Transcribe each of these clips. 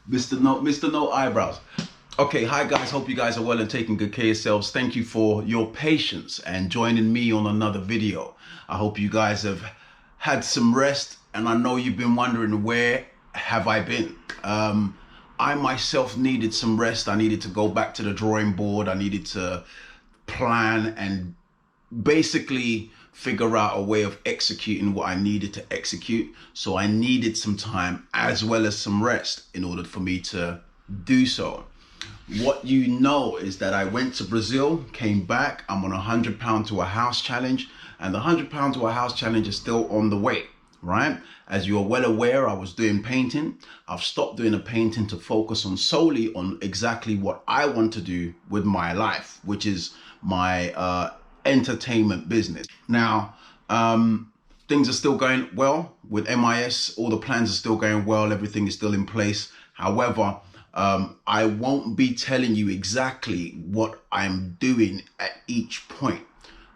Mr. No Eyebrows. Okay, hi guys, hope you guys are well and taking good care of yourselves. Thank you for your patience and joining me on another video. I hope you guys have had some rest, and I know you've been wondering, where have I been? I myself needed some rest. I needed to go back to the drawing board. I needed to plan and basically figure out a way of executing what I needed to execute. So I needed some time as well as some rest in order for me to do so. What you know is that I went to Brazil, came back. I'm on a £100 to a house challenge, and the £100 to a house challenge is still on the way, right? As you're well aware, I was doing painting. I've stopped doing the painting to focus on solely on exactly what I want to do with my life, which is my entertainment business. Now, things are still going well with MIS. All the plans are still going well. Everything is still in place. However, I won't be telling you exactly what I'm doing at each point.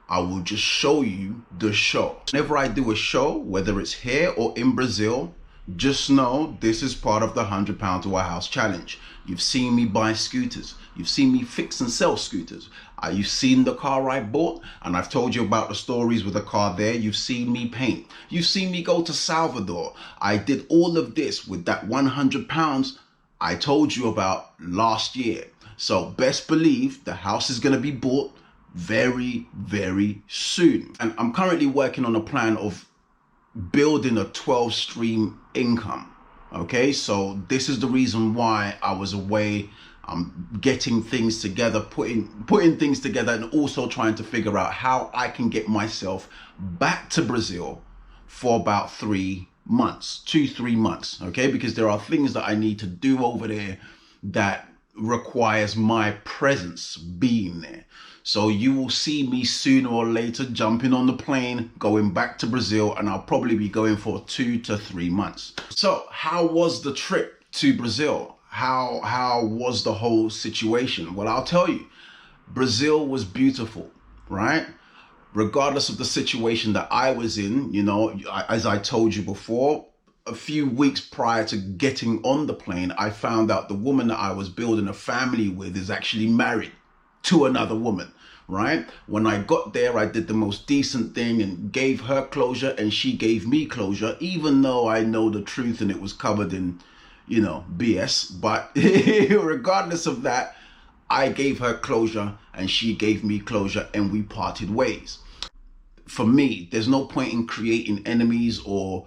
I will just show you the show. Whenever I do a show, whether it's here or in Brazil, just know this is part of the £100 to a house challenge. You've seen me buy scooters. You've seen me fix and sell scooters. You've seen the car I bought, and I've told you about the stories with the car there. You've seen me paint. You've seen me go to Salvador. I did all of this with that £100 I told you about last year. So best believe the house is going to be bought very, very soon. And I'm currently working on a plan of building a 12-stream income. Okay, so this is the reason why I was away. I'm getting things together, putting things together, and also trying to figure out how I can get myself back to Brazil for about 3 months, 2-3 months. Okay, because there are things that I need to do over there that requires my presence being there. So you will see me sooner or later jumping on the plane, going back to Brazil, and I'll probably be going for 2 to 3 months. So how was the trip to Brazil? How was the whole situation? Well, I'll tell you, Brazil was beautiful, right? Regardless of the situation that I was in, you know, as I told you before, a few weeks prior to getting on the plane, I found out the woman that I was building a family with is actually married to another woman, right? When I got there, I did the most decent thing and gave her closure, and she gave me closure, even though I know the truth and it was covered in, you know, BS. But regardless of that, I gave her closure and she gave me closure, and we parted ways. For me, there's no point in creating enemies or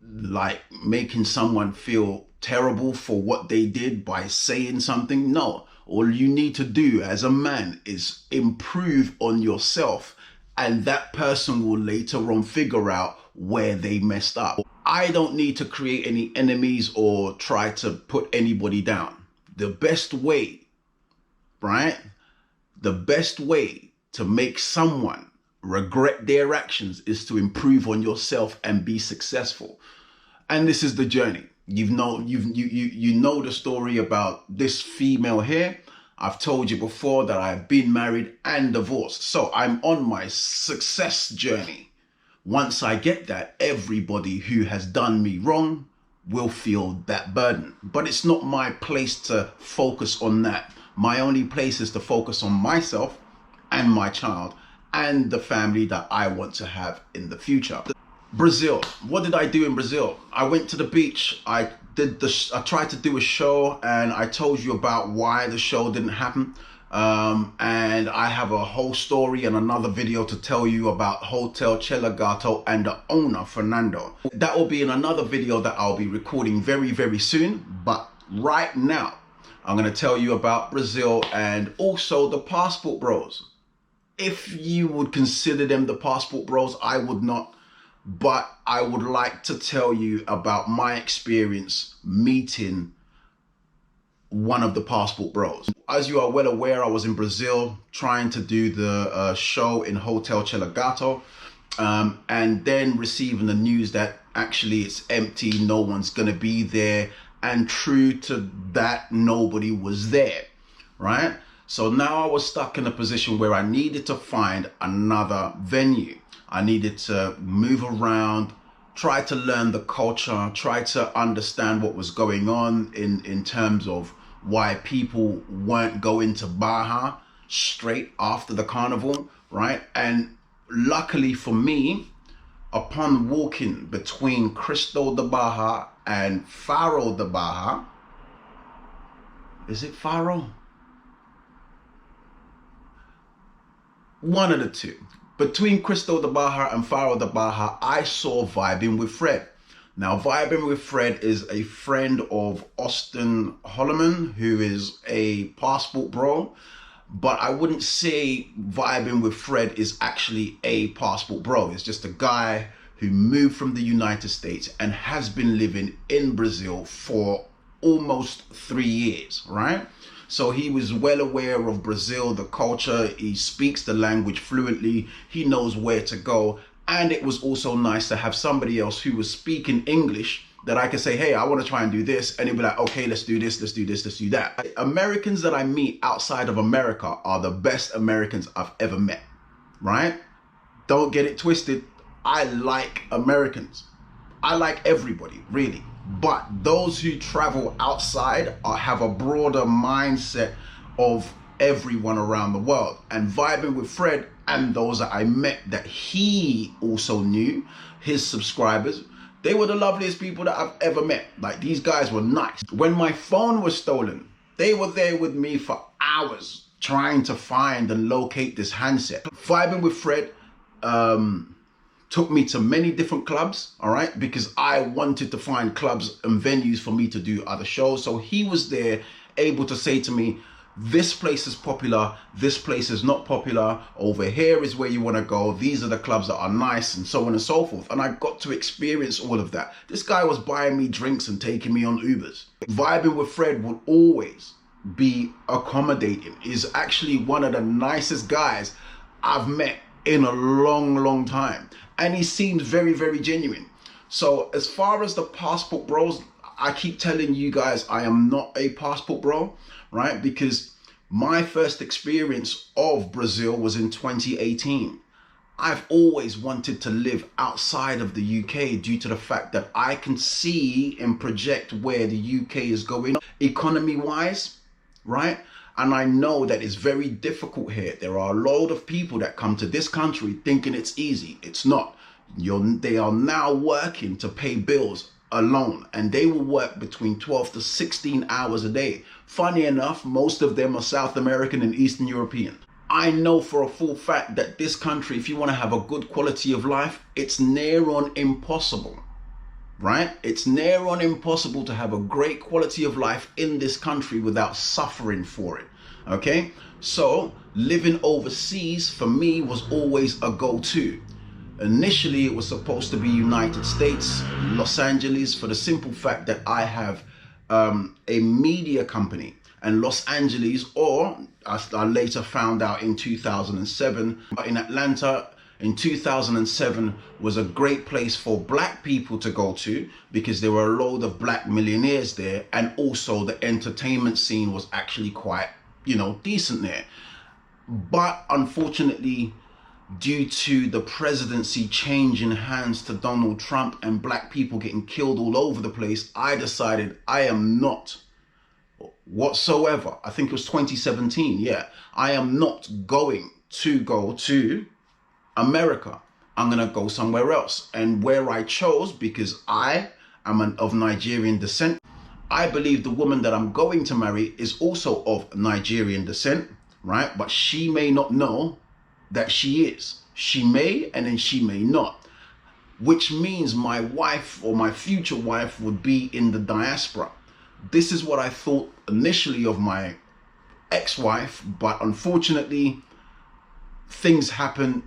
like making someone feel terrible for what they did by saying something. No, all you need to do as a man is improve on yourself, and that person will later on figure out where they messed up. I don't need to create any enemies or try to put anybody down. The best way, right? The best way to make someone regret their actions is to improve on yourself and be successful. And this is the journey. You know the story about this female here. I've told you before that I've been married and divorced. So I'm on my success journey. Once I get that, everybody who has done me wrong will feel that burden. But it's not my place to focus on that. My only place is to focus on myself and my child and the family that I want to have in the future. Brazil. What did I do in Brazil? I went to the beach. I tried to do a show, and I told you about why the show didn't happen. And I have a whole story and another video to tell you about Hotel Chelagato and the owner, Fernando. That will be in another video that I'll be recording very, very soon. But right now, I'm going to tell you about Brazil and also the passport bros. If you would consider them the passport bros, I would not. But I would like to tell you about my experience meeting one of the passport bros. As you are well aware, I was in Brazil trying to do the show in Hotel Chelagato, and then receiving the news that actually it's empty, no one's going to be there. And true to that, nobody was there, right? So now I was stuck in a position where I needed to find another venue. I needed to move around, try to learn the culture, try to understand what was going on in terms of why people weren't going to Baja straight after the carnival, right? And luckily for me, upon walking between Cristo de Baja and Faro de Baja, is it Faro? One of the two. Between Cristo de Baja and Faro de Baja, I saw Vibing with Fred. Now, Vibing with Fred is a friend of Austin Holloman, who is a passport bro. But I wouldn't say Vibing with Fred is actually a passport bro. It's just a guy who moved from the United States and has been living in Brazil for almost 3 years, right? So he was well aware of Brazil, the culture. He speaks the language fluently. He knows where to go. And it was also nice to have somebody else who was speaking English that I could say, hey, I want to try and do this. And he'd be like, okay, let's do this, let's do this, let's do that. Americans that I meet outside of America are the best Americans I've ever met, right? Don't get it twisted. I like Americans. I like everybody, really. But those who travel outside have a broader mindset of everyone around the world. And Vibing with Fred and those that I met that he also knew, his subscribers, they were the loveliest people that I've ever met. Like, these guys were nice. When my phone was stolen, they were there with me for hours trying to find and locate this handset. Vibing with Fred took me to many different clubs, all right, because I wanted to find clubs and venues for me to do other shows. So he was there able to say to me, this place is popular, this place is not popular, over here is where you want to go, these are the clubs that are nice, and so on and so forth. And I got to experience all of that. This guy was buying me drinks and taking me on Ubers. Vibing with Fred will always be accommodating. He's actually one of the nicest guys I've met in a long time. And he seems very, very genuine. So as far as the passport bros, I keep telling you guys I am not a passport bro, right? Because my first experience of Brazil was in 2018. I've always wanted to live outside of the UK due to the fact that I can see and project where the UK is going economy-wise, right? And I know that it's very difficult here. There are a load of people that come to this country thinking it's easy. It's not. They are now working to pay bills alone, and they will work between 12 to 16 hours a day. Funny enough, most of them are South American and Eastern European. I know for a full fact that this country, if you want to have a good quality of life, it's near on impossible. Right? It's near on impossible to have a great quality of life in this country without suffering for it. Okay? So living overseas for me was always a go-to. Initially, it was supposed to be United States, Los Angeles, for the simple fact that I have a media company. And Los Angeles, or as I later found out in 2007, in Atlanta, in 2007 was a great place for black people to go to because there were a load of black millionaires there, and also the entertainment scene was actually quite, decent there. But unfortunately, due to the presidency changing hands to Donald Trump and black people getting killed all over the place, I decided I am not whatsoever. I think it was 2017. Yeah, I am not going to go to America. I'm gonna go somewhere else. And where I chose, because I am of Nigerian descent, I believe the woman that I'm going to marry is also of Nigerian descent, right? But she may not know that she is. She may, and then she may not. Which means my wife or my future wife would be in the diaspora. This is what I thought initially of my ex-wife, but unfortunately, things happen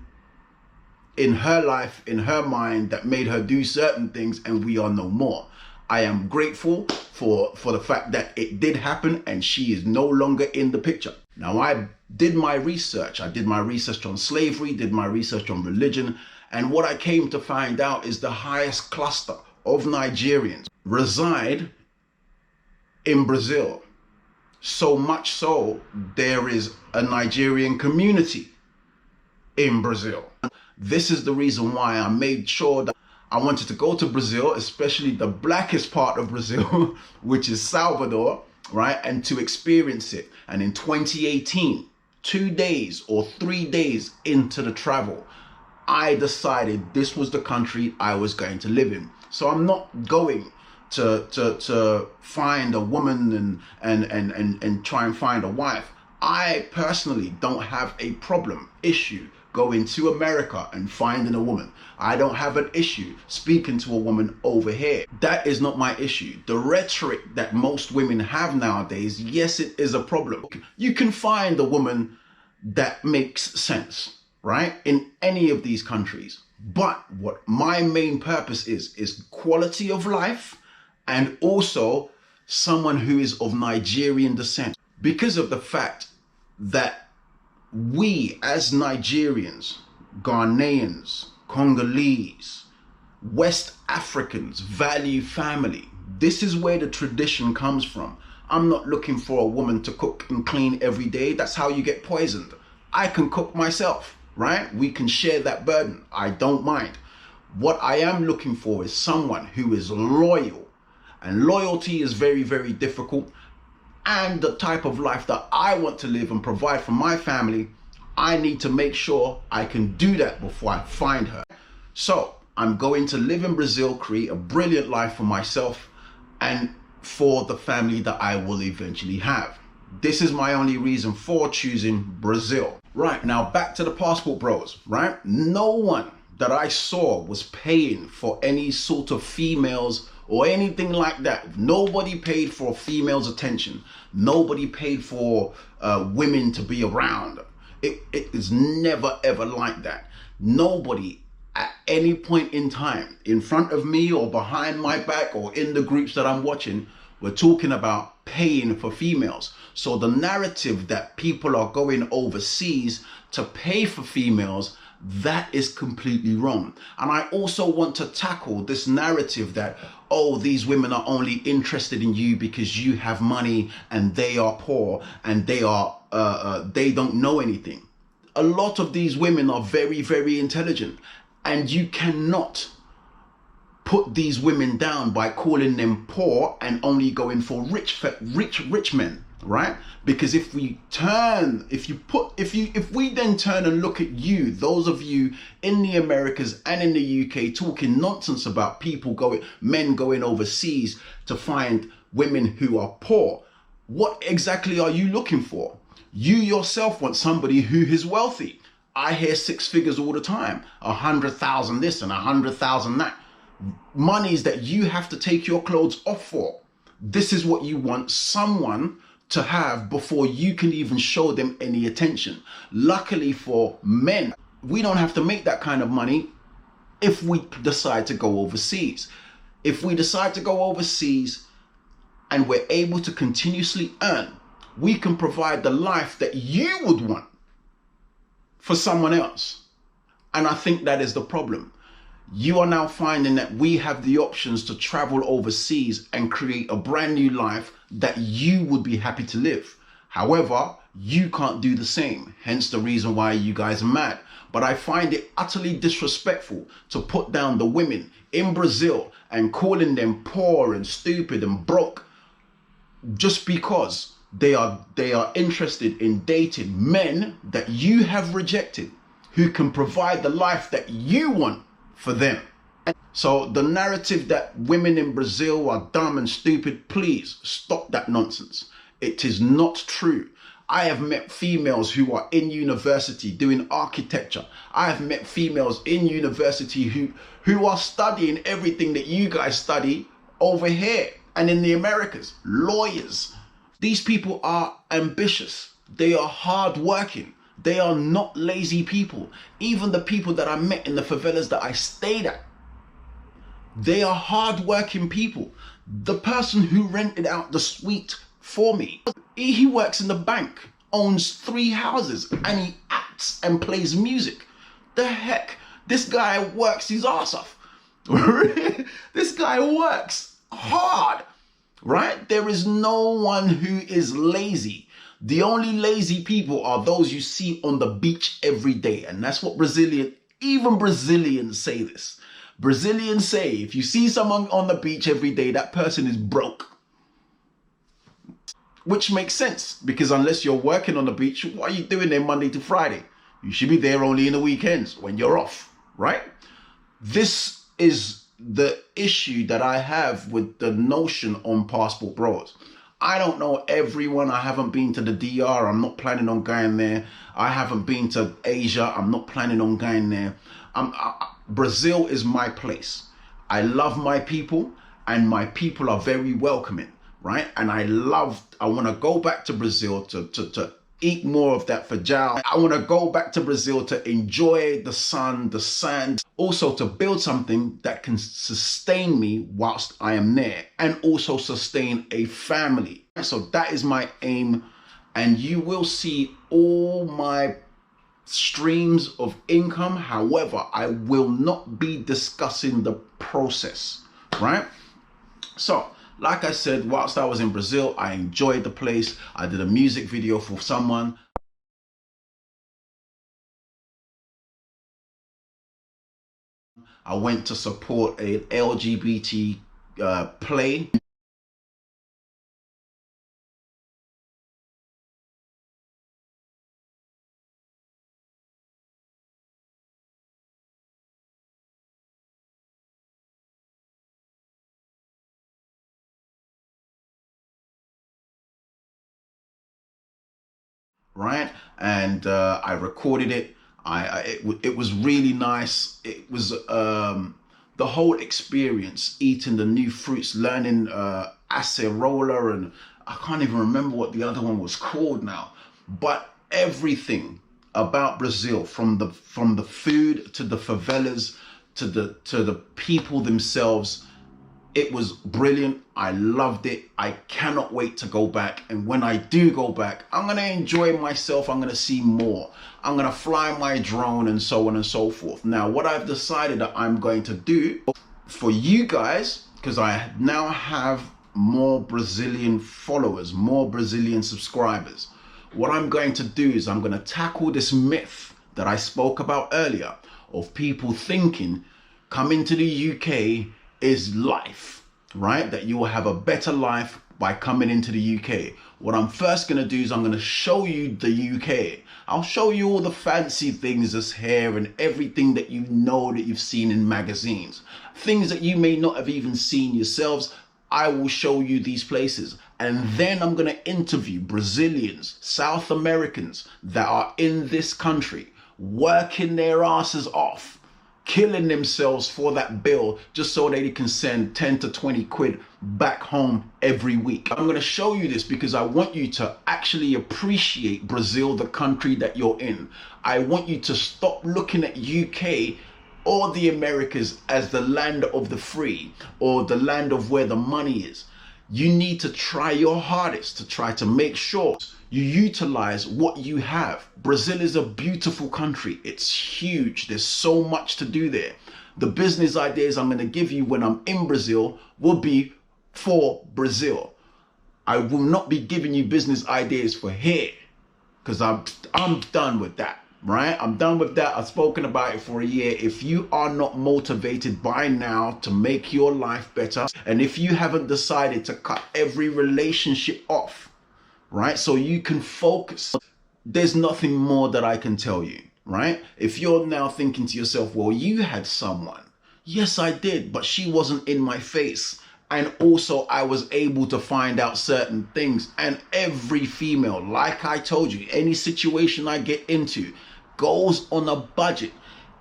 in her life, in her mind, that made her do certain things, and we are no more. I am grateful for the fact that it did happen and she is no longer in the picture. Now, I did my research. I did my research on slavery, did my research on religion, and what I came to find out is the highest cluster of Nigerians reside in Brazil. So much so, there is a Nigerian community in Brazil. This is the reason why I made sure that I wanted to go to Brazil, especially the blackest part of Brazil, which is Salvador, right? And to experience it. And in 2018, 2 days or 3 days into the travel, I decided this was the country I was going to live in. So I'm not going to find a woman and try and find a wife. I personally don't have a issue going to America and finding a woman. I don't have an issue speaking to a woman over here. That is not my issue. The rhetoric that most women have nowadays, yes, it is a problem. You can find a woman that makes sense, right? In any of these countries. But what my main purpose is quality of life, and also someone who is of Nigerian descent. Because of the fact that we as Nigerians, Ghanaians, Congolese, West Africans value family. This is where the tradition comes from. I'm not looking for a woman to cook and clean every day. That's how you get poisoned. I can cook myself, right? We can share that burden. I don't mind. What I am looking for is someone who is loyal. And loyalty is very, very difficult. And the type of life that I want to live and provide for my family, I need to make sure I can do that before I find her. So I'm going to live in Brazil, create a brilliant life for myself and for the family that I will eventually have. This is my only reason for choosing Brazil. Right, now back to the passport bros, right? No one that I saw was paying for any sort of females or anything like that. Nobody paid for a female's attention. Nobody paid for women to be around. It is never ever like that. Nobody at any point in time, in front of me or behind my back or in the groups that I'm watching, we're talking about paying for females. So the narrative that people are going overseas to pay for females, that is completely wrong. And I also want to tackle this narrative that, oh, these women are only interested in you because you have money and they are poor and they don't know anything. A lot of these women are very, very intelligent, and you cannot put these women down by calling them poor and only going for rich men, right? Because if we then turn and look at you, those of you in the Americas and in the UK talking nonsense about men going overseas to find women who are poor, what exactly are you looking for? You yourself want somebody who is wealthy. I hear 6 figures all the time, 100,000 this and 100,000 that. Monies that you have to take your clothes off for. This is what you want someone to have before you can even show them any attention. Luckily for men, we don't have to make that kind of money if we decide to go overseas. If we decide to go overseas and we're able to continuously earn, we can provide the life that you would want for someone else. And I think that is the problem. You are now finding that we have the options to travel overseas and create a brand new life that you would be happy to live. However, you can't do the same, hence the reason why you guys are mad. But I find it utterly disrespectful to put down the women in Brazil and calling them poor and stupid and broke just because they are interested in dating men that you have rejected, who can provide the life that you want for them. So the narrative that women in Brazil are dumb and stupid, please stop that nonsense. It is not true. I have met females who are in university doing architecture. I have met females in university who are studying everything that you guys study over here and in the Americas. Lawyers. These people are ambitious. They are hardworking. They are not lazy people. Even the people that I met in the favelas that I stayed at, they are hardworking people. The person who rented out the suite for me, he works in the bank, owns 3 houses, and he acts and plays music. The heck? This guy works his ass off. This guy works hard, right? There is no one who is lazy. The only lazy people are those you see on the beach every day. And that's what even Brazilians say this. Brazilians say if you see someone on the beach every day, that person is broke. Which makes sense, because unless you're working on the beach, what are you doing there Monday to Friday? You should be there only in the weekends when you're off, right? This is the issue that I have with the notion on Passport Bros. I don't know everyone. I haven't been to the DR. I'm not planning on going there. I haven't been to Asia. I'm not planning on going there. Brazil is my place. I love my people, and my people are very welcoming, right? And I want to go back to Brazil to eat more of that feijão. I want to go back to Brazil to enjoy the sun, the sand, also to build something that can sustain me whilst I am there, and also sustain a family. So that is my aim, and you will see all my streams of income. However, I will not be discussing the process, right? So, like I said, whilst I was in Brazil, I enjoyed the place. I did a music video for someone. I went to support a LGBT play. Right, and I recorded it. It was really nice. It was the whole experience, eating the new fruits, learning acerola, and I can't even remember what the other one was called now. But everything about Brazil, from the food to the favelas to the people themselves, it was brilliant. I loved it. I cannot wait to go back. And when I do go back, I'm going to enjoy myself. I'm going to see more. I'm going to fly my drone and so on and so forth. Now, what I've decided that I'm going to do for you guys, because I now have more Brazilian followers, more Brazilian subscribers. What I'm going to do is I'm going to tackle this myth that I spoke about earlier of people thinking coming to the UK is life, right? That you will have a better life by coming into the UK. What I'm first going to do is I'm going to show you the UK. I'll show you all the fancy things that's here and everything that you know that you've seen in magazines. Things that you may not have even seen yourselves. I will show you these places. And then I'm going to interview Brazilians, South Americans that are in this country, working their asses off, killing themselves for that bill just so they can send 10 to 20 quid back home every week. I'm going to show you this because I want you to actually appreciate Brazil, the country that you're in. I want you to stop looking at UK or the Americas as the land of the free or the land of where the money is. You need to try your hardest to try to make sure you utilize what you have. Brazil is a beautiful country. It's huge. There's so much to do there. The business ideas I'm going to give you when I'm in Brazil will be for Brazil. I will not be giving you business ideas for here because I'm done with that, right? I'm done with that. I've spoken about it for a year. If you are not motivated by now to make your life better, and if you haven't decided to cut every relationship off, right, so you can focus, there's nothing more that I can tell you, right? If you're now thinking to yourself, well, you had someone. Yes, I did, but she wasn't in my face. And also I was able to find out certain things. And every female, like I told you, any situation I get into goes on a budget.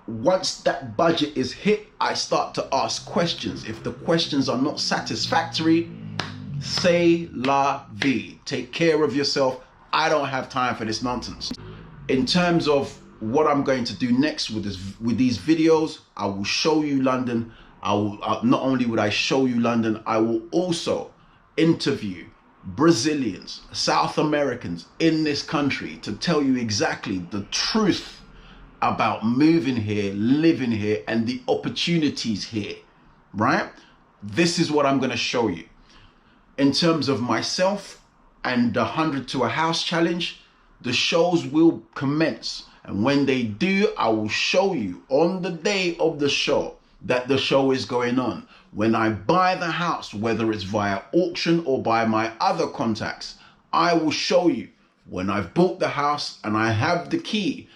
Once that budget is hit, I start to ask questions. If the questions are not satisfactory, c'est la vie. Take care of yourself. I don't have time for this nonsense. In terms of what I'm going to do next with these videos, I will show you London. Not only would I show you London, I will also interview Brazilians, South Americans in this country to tell you exactly the truth about moving here, living here, and the opportunities here, right? This is what I'm going to show you. In terms of myself and the 100 to a house challenge, the shows will commence. And when they do, I will show you on the day of the show that the show is going on. When I buy the house, whether it's via auction or by my other contacts, I will show you when I've bought the house and I have the key,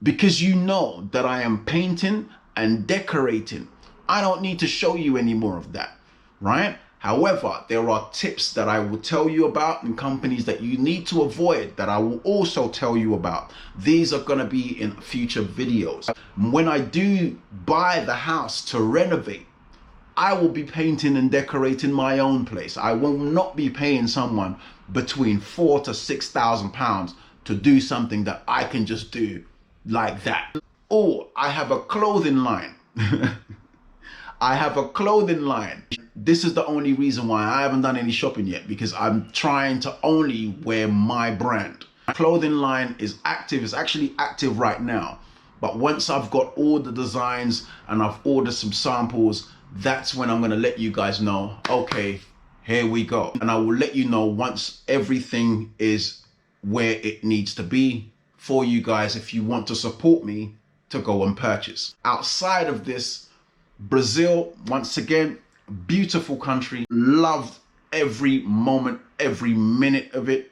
because you know that I am painting and decorating. I don't need to show you any more of that, right? However, there are tips that I will tell you about and companies that you need to avoid that I will also tell you about. These are going to be in future videos. When I do buy the house to renovate, I will be painting and decorating my own place. I will not be paying someone between £4,000 to £6,000 to do something that I can just do like that. Or I have a clothing line. I have a clothing line. This is the only reason why I haven't done any shopping yet, because I'm trying to only wear my brand. My clothing line is active, it's actually active right now. But once I've got all the designs and I've ordered some samples, that's when I'm gonna let you guys know, okay, here we go. And I will let you know once everything is where it needs to be for you guys if you want to support me to go and purchase. Outside of this, Brazil, once again, beautiful country. Loved every moment, every minute of it,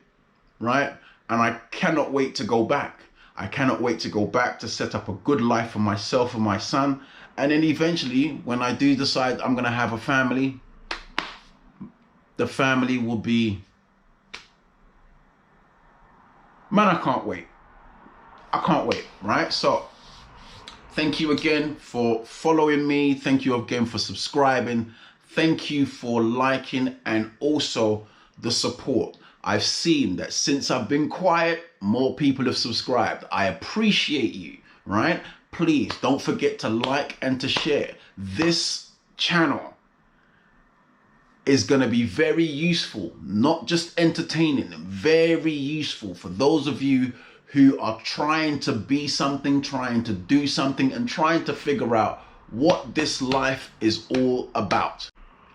right? And I cannot wait to go back. I cannot wait to go back to set up a good life for myself and my son. And then eventually, when I do decide I'm gonna have a family, the family will be, man, I can't wait. I can't wait, right? So thank you again for following me. Thank you again for subscribing. Thank you for liking and also the support. I've seen that since I've been quiet, more people have subscribed. I appreciate you, right? Please don't forget to like and to share. This channel is going to be very useful, not just entertaining, very useful for those of you who are trying to be something, trying to do something, and trying to figure out what this life is all about.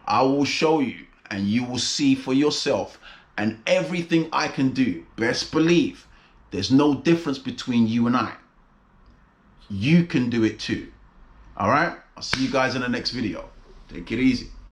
I will show you and you will see for yourself, and everything I can do, best believe there's no difference between you and I. You can do it too. All right, I'll see you guys in the next video. Take it easy.